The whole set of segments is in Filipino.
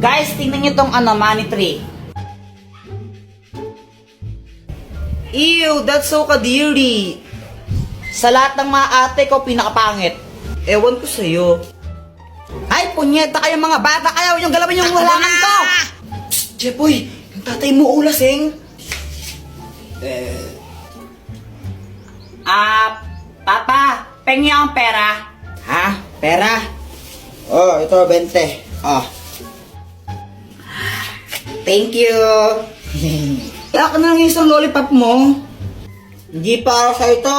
Guys, tingnan nyo tong money tree. Ew, that's so kadiri. Sa lahat ng mga ate ko, pinakapangit. Ewan ko sa'yo. Ay, punyeta kayo mga bata. Ayaw yung galawin yung halaman ko. Psst, Jepoy, yung tatay mo ulasing. Papa, pengi ang pera. Ha? Pera? Oh, ito, 20. Oh. Thank you. Kaya ka na lang isang lollipop mo. Hindi para sa ito.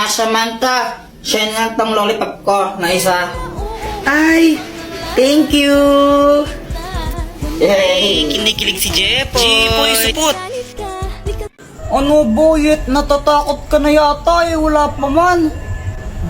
Samantha, siya na tong lollipop ko na isa. Ay, thank you. Yay, kinikilig si Jepoy. Jepoy, supot. Ano boyet, natatakot ka na yata eh, wala pa man.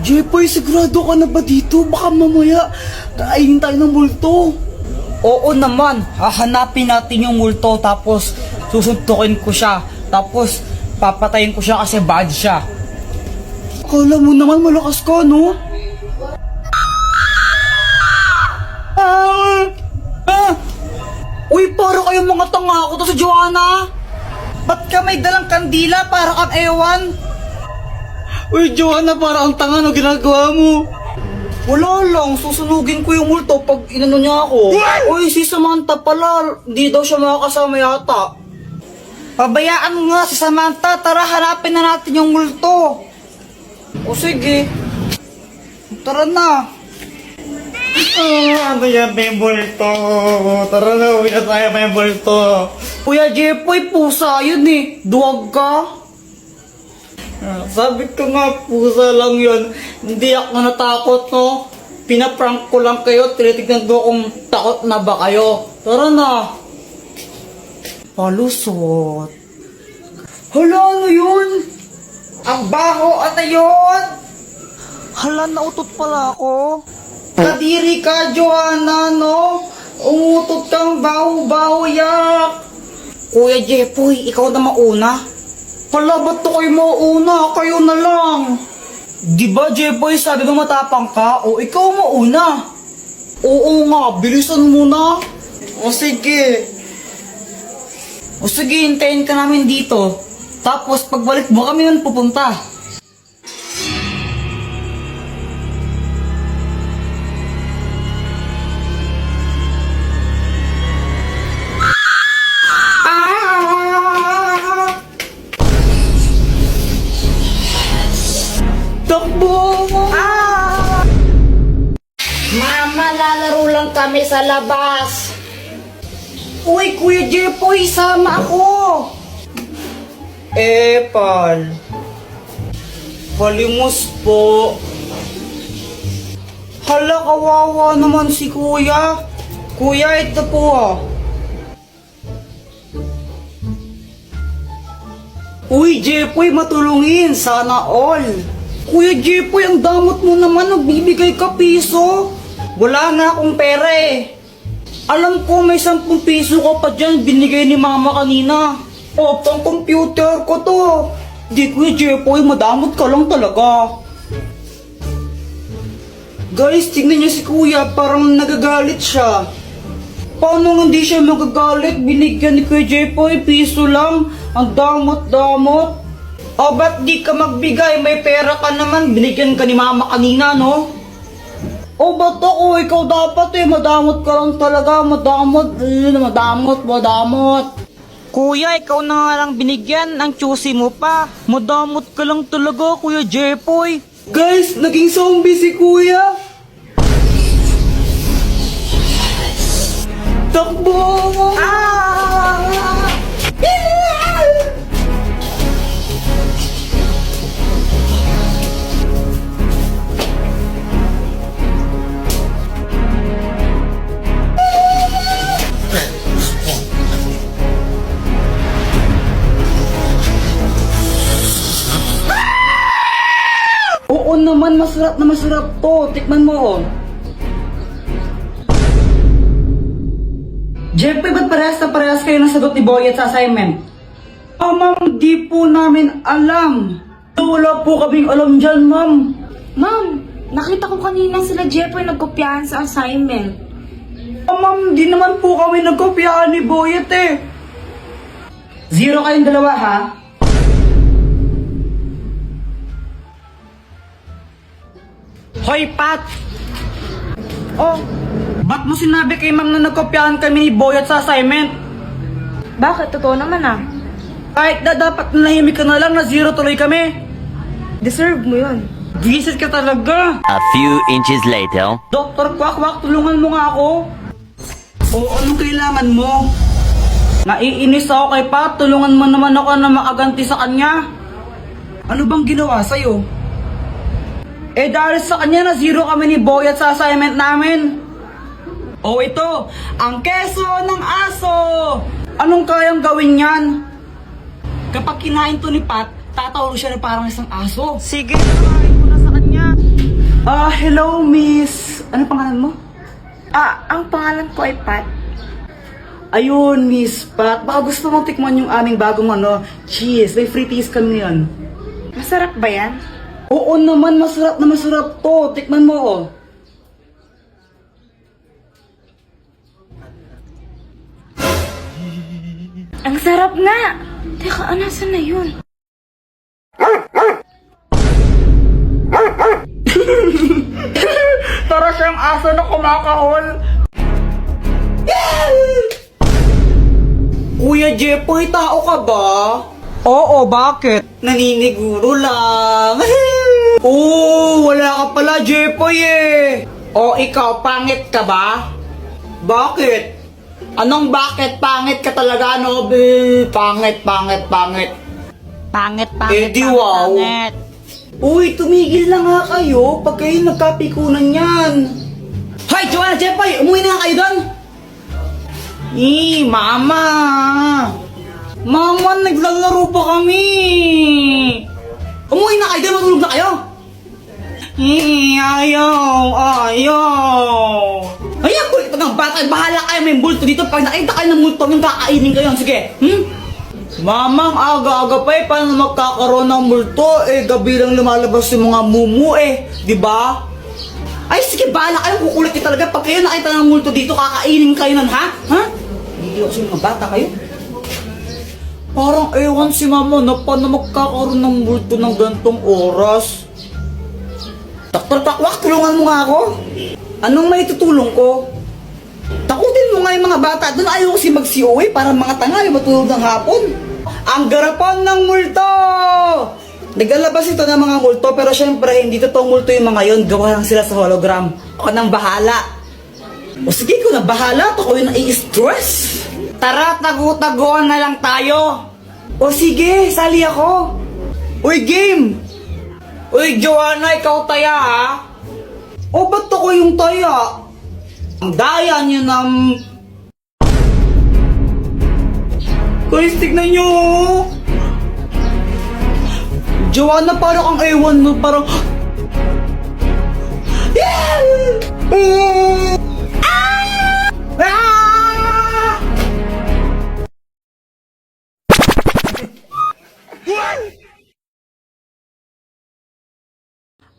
Jepoy, sigurado ka na ba dito? Baka mamaya kainin tayo ng multo. Oo naman, hahanapin natin yung multo tapos susuntukin ko siya. Tapos papatayin ko siya kasi bad siya. Akala mo naman malakas ka, no? Uy, para kayong mga tanga ako to sa Joanna. Ba't ka may dalang kandila para kang ewan? Uy, Joanna, para ang tanga, no ginagawa mo? Wala lang, susunugin ko yung multo pag inano niya ako. Uy, si Samantha pala, di daw siya makakasama yata. Pabayaan mo nga si Samantha, tara hanapin na natin yung multo. O sige, tara na. Ano yan, may multo? Tara na, uwi na tayo, may multo. Kuya Jepoy, pusa yun eh, duwag ka. Sabi ko nga, pusa lang yun. Hindi ako natakot, no? Pinaprank ko lang kayo, tinitignan ko kung takot na ba kayo. Tara na. Palusot. Hala, ano yun? Ang baho, ano yun? Hala, nautot pala ako. Kadiri ka, Joanna, no? Umutot kang baho-baho, yak. Kuya Jepoy, ikaw na mauna. Hala, ba't to kayo mauna? Kayo na lang. Di ba, Jepoy, sabi mo matapang ka? O, ikaw mauna. Oo nga, bilisan mo na. O sige. O sige, hintayin ka namin dito. Tapos, pagbalik mo kami nun pupunta. Takbo! Mama, lalaro lang kami sa labas. Uy, Kuya Jepoy, sama ako. Pal. Palimos po. Hala, kawawa naman si Kuya. Kuya, ito po ah. Uy, Jepoy, matulungin. Sana all. Kuya Jepoy, ang damot mo naman. Nagbibigay ka piso. Wala na akong pera eh. Alam ko may 10 piso ka pa dyan. Binigay ni mama kanina. O, pang computer ko to. Di, Kuya Jepoy, madamot ka lang talaga. Guys, tignan niyo si Kuya. Parang nagagalit siya. Paano hindi siya magagalit? Binigyan ni Kuya Jepoy, piso lang. Ang damot-damot. O, ba't di ka magbigay? May pera ka naman. Binigyan ka ni mama kanina, no? O, ba't ako? Ikaw dapat eh. Madamot ka lang talaga. Madamot. Madamot. Kuya, ikaw na nga lang binigyan. Ang choosy mo pa. Madamot ka lang talaga, Kuya Jepoy. Guys, naging zombie si Kuya. Takbo! Oo naman, masarap na masarap to. Tikman mo, oh. Jeffrey, ba't parehas na parehas kayo ng sagot ni Boyet sa assignment? Ma'am, di po namin alam. Wala po kaming alam dyan, ma'am. Ma'am, Nakita ko kanina sila Jepoy nagkopyahan sa assignment. Ma'am, di naman po kami nagkopyahan ni Boyet eh. 0 kayong dalawa ha? Hoy, Pat! Oh, ba't mo sinabi kay ma'am na nagkopyahan kami ni Boyet sa assignment? Bakit? Totoo naman ah. Kahit na dapat nahimik ka na lang na 0 tuloy kami. Deserve mo yun. Visit ka talaga. A few inches later. Dr. Quack, tulungan mo nga ako. O anong kailangan mo? Naiinis ako kay Pat, tulungan mo naman ako na makaganti sa kanya. Ano bang ginawa sa'yo? Eh dahil sa kanya na 0 kami ni Boyet sa assignment namin. O ito, ang keso ng aso. Anong kayang gawin yan? Kapag kinain to ni Pat, tatawag siya na parang isang aso. Sige, kinain ko na sa kanya. Hello miss. Ano pangalan mo? Ang pangalan ko ay Pat. Ayun, Miss Pat. Baka gusto mong tikman yung aming bagong cheese. May free taste kami yan. Masarap ba yan? Oo naman, masarap na masarap to. Tikman mo, oh. Ang sarap nga! Teka, nasan na yun? Tara siyang aso na kumakahol. Kuya Jepoy, tao ka ba? Oo, bakit? Naniniguro lang. Oo, wala ka pala, Jepoy eh. O ikaw, pangit ka ba? Bakit? Anong bakit? Pangit ka talaga, no? Pangit. Pangit, Eh, di wow. Uy, tumigil na nga kayo pag kayo nagkapikunan yan. Hoy, Joanna, Jepoy, umuwi na nga kayo doon. Mama! Mama, naglalaro pa kami! Umuwi na kayo doon, matulog na kayo! Ayaw! Ayan, kulit ng bata, bahala kayo, may multo dito. Pag nakita kayo ng multo, yung kakainin kayo. Sige, Mamang, aga-aga pa eh, paano magkakaroon ng multo? Eh, gabi lang lumalabas yung mga mumu eh, di ba? Ay, sige, bahala kayo, kukulit kayo talaga. Pag kayo nakita ng multo dito, kakainin kayo nun, ha? Ha? Hindi ako sa mga bata kayo. Parang ewan si mama na paano magkakaroon ng multo ng gantong oras. Dr. Takwak, tulungan mo nga ako. Anong may tutulong ko? Takutin mo nga yung mga bata. Doon ayaw kasi mag-COA para mga tanga yung matulog ng hapon. Ang garapan ng multo! Naglalabas ito ng mga multo pero syempre hindi totoong multo yung mga yon. Gawa lang sila sa hologram. Ako nang bahala. O sige, ko na bahala. Ako yung nai-stress. Tara, tago-tagoan na lang tayo. O sige, sali ako. Uy, game! Uy, Joanna, ikaw taya ha? O ba't ako yung taya? Ang daya niyo ng... Guys, tignan nyo! Joanna, parang ang ewan mo, parang...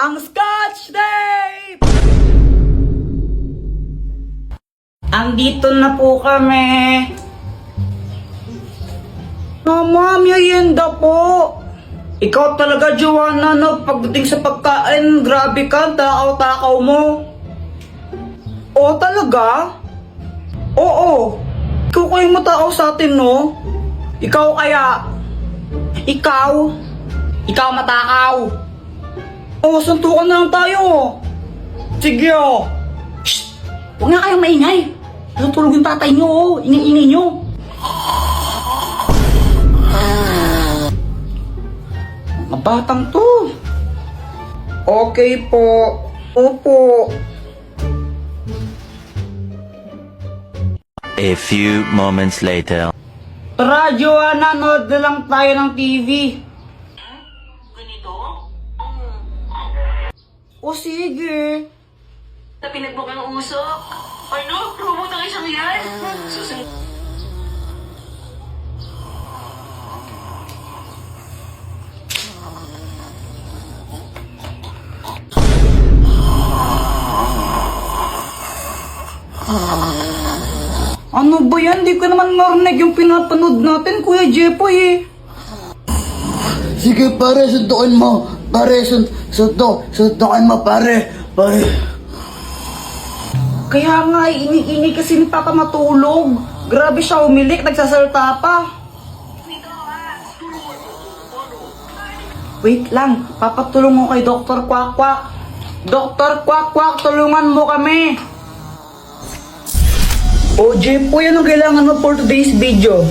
Ang Scotch Tape! Andito na po kami. Mama, merienda po. Ikaw talaga, Joanna, no? Pagdating sa pagkain, grabe ka, takaw-takaw mo. Oo, talaga? Oo. Ikaw kayong matakaw sa atin, no? Ikaw kaya? Ikaw? Ikaw matakaw? Oo, suntukan na lang tayo. Sige, oh. Shh! Huwag nga kayong maingay. Natutulog yung tatay nyo, oh. Ingay-ingay nyo. Mga batang to. Okay po. Opo. A few moments later. Tara, Joanna, nood na lang tayo ng TV. Ganito? O sige. Na pinagbok ang usok? Ano? Robot ang isang yan? Susunod. Ano ba yan? Di ko naman narinig yung pinapanood natin, Kuya Jepoy eh. Sige pare, sundukin mo. Pare, sundukin mo pare. Pare. Kaya nga, ini kasi ni Papa matulog. Grabe siya umilik, nagsasalta pa. Wait lang, papatulong mo kay Dr. Kwak Kwak. Dr. Kwak Kwak, tulungan mo kami. O Jepoy, anong kailangan mo for today's video?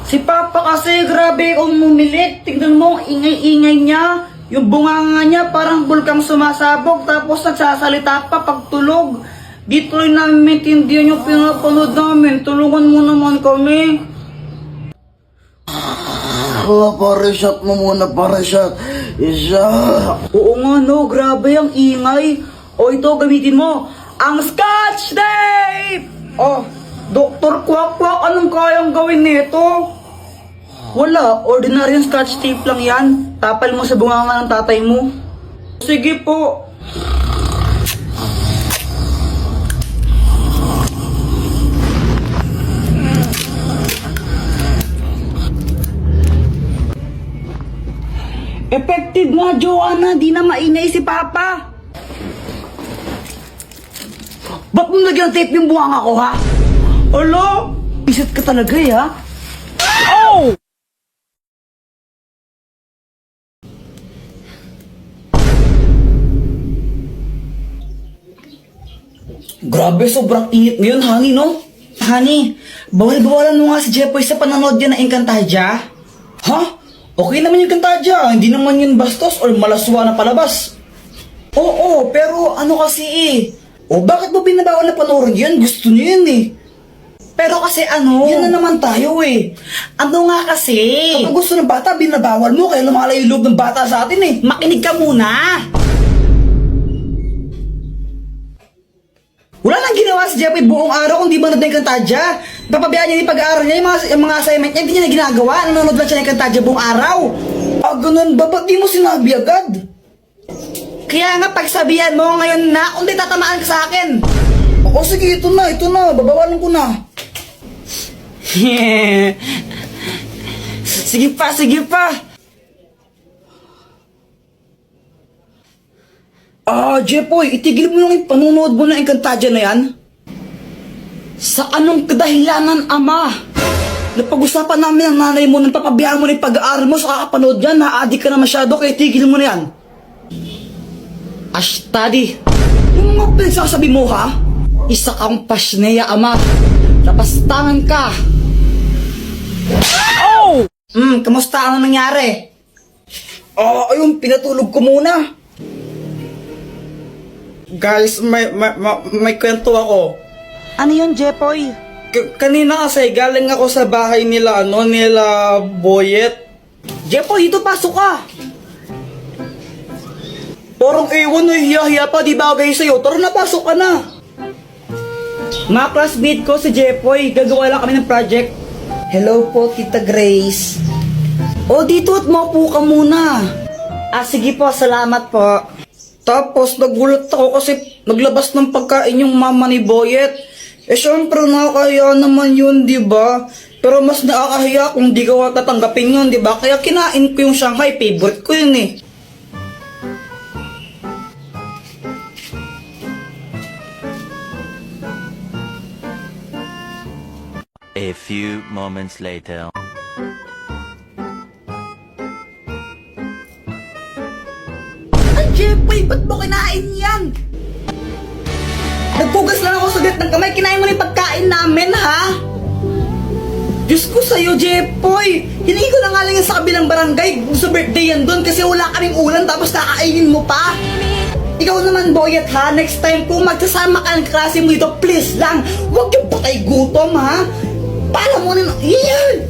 Si Papa kasi grabe umumilik. Tingnan mo, ang ingay-ingay niya. Yung bunganga niya parang bulkang sumasabog tapos nagsasalita pa pagtulog. Di tuloy namin maintindihan yung pinapanood namin. Tulungan mo naman kami. Pare, shot mo muna, pare, shot. Isa. Oo nga no, grabe ang ingay. O ito, gamitin mo. Ang Scotch Tape! Oh, Dr. Kwak Kwak, anong kayang gawin nito? Wala, ordinary Scotch Tape lang yan. Tapal mo sa bunganga ng tatay mo. Sige po. Effective nga, Joanna. Di na maingay si Papa. Ba't mo nagyang tape yung bunganga ko, ha? Alo? Isat ka talaga, ha? Oh! Grabe, sobrang init ngayon, honey, no? Honey, bawal-bawalan mo nga si Jepoy sa panonood yan ng Encantadia. Ha? Okay naman yung Encantadia, hindi naman yun bastos or malaswa na palabas. Oo, pero ano kasi eh. O bakit mo binabawal na panoorin yun? Gusto niyo yun eh. Pero kasi ano, yan na naman tayo eh. Ano nga kasi? Kapag gusto ng bata, binabawal mo kaya lumalayo yung loob ng bata sa atin eh. Makinig ka muna. Wala nang ginawa si Jepoy buong araw kung di ba nanonood ng Encantadia. Papabayaan niya yung pag-aaral niya, yung mga assignment niya, hindi niya na ginagawa. Nanonood lang siya ng Encantadia buong araw. Ah, ganun ba? Ba't di mo sinabi agad? Kaya nga pagsabihan mo ngayon na, kung di tatamaan ka sa akin. O sige, ito na, babawalan ko na. Sige pa. Ah, Jepoy, itigil mo lang yung panunood mo ng Encantadia na yan. Sa anong kadahilanan, Ama? Napag-usapan namin ang nanay mo nang papabayaan mo na yung pag-aaral mo sa kakapanood yan. Na-addict ka na masyado, kaya tigil mo na yan. Ashtadi, yung mga pinagsasabi mo, ha? Isa kang pasneya, Ama. Napastangan ka. Oh! Kamusta? Ano nangyari? Ayun, pinatulog ko muna. Guys, may kwento ako. Ano yun, Jepoy? Kanina kasi galing ako sa bahay nila, nila Boyet. Jepoy, dito pasok ka. Parang ewan na hiya-hiya pa, di bagay sa'yo. Tara na, pasok ka na. Mga classmate ko si Jepoy, gagawa lang kami ng project. Hello po, Tita Grace. O, dito at maupo ka muna. Sige po, salamat po. Tapos, nagulat ako kasi naglabas ng pagkain yung mama ni Boyet. Syempre, nakakaya naman yun, di ba? Pero mas nakakahiya kung di ka tatanggapin yun, di ba? Kaya kinain ko yung Shanghai, favorite ko yun eh. A few moments later. Ay, Jepoy, ba't mo kinain yan? Nagpugas lang ako sugat ng kamay, kinain mo na yung pagkain namin, ha? Diyos ko sa'yo, Jepoy. Hiningi ko na nga lang yan sa kabilang barangay. Sa birthday yan doon kasi wala kaming ulan tapos kakainin mo pa. Ikaw naman, Boyet, ha? Next time kung magsasama ka ng klase mo dito, please lang, huwag yung patay gutom, ha? Pala mo na, yan!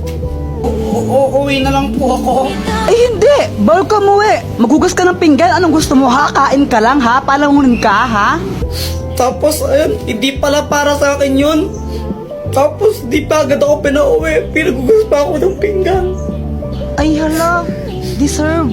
Uuwi na lang po ako. Ay, hindi! Bawal ka umuwi. Maghugas ka ng pinggan. Anong gusto mo, ha? Kain ka lang, ha? Palamunin ka, ha? Tapos, ayun, hindi pala para sa akin yun. Tapos, di pa agad ako pinauwi. Pinaghugas pa ako ng pinggan. Ay, hala. Deserve.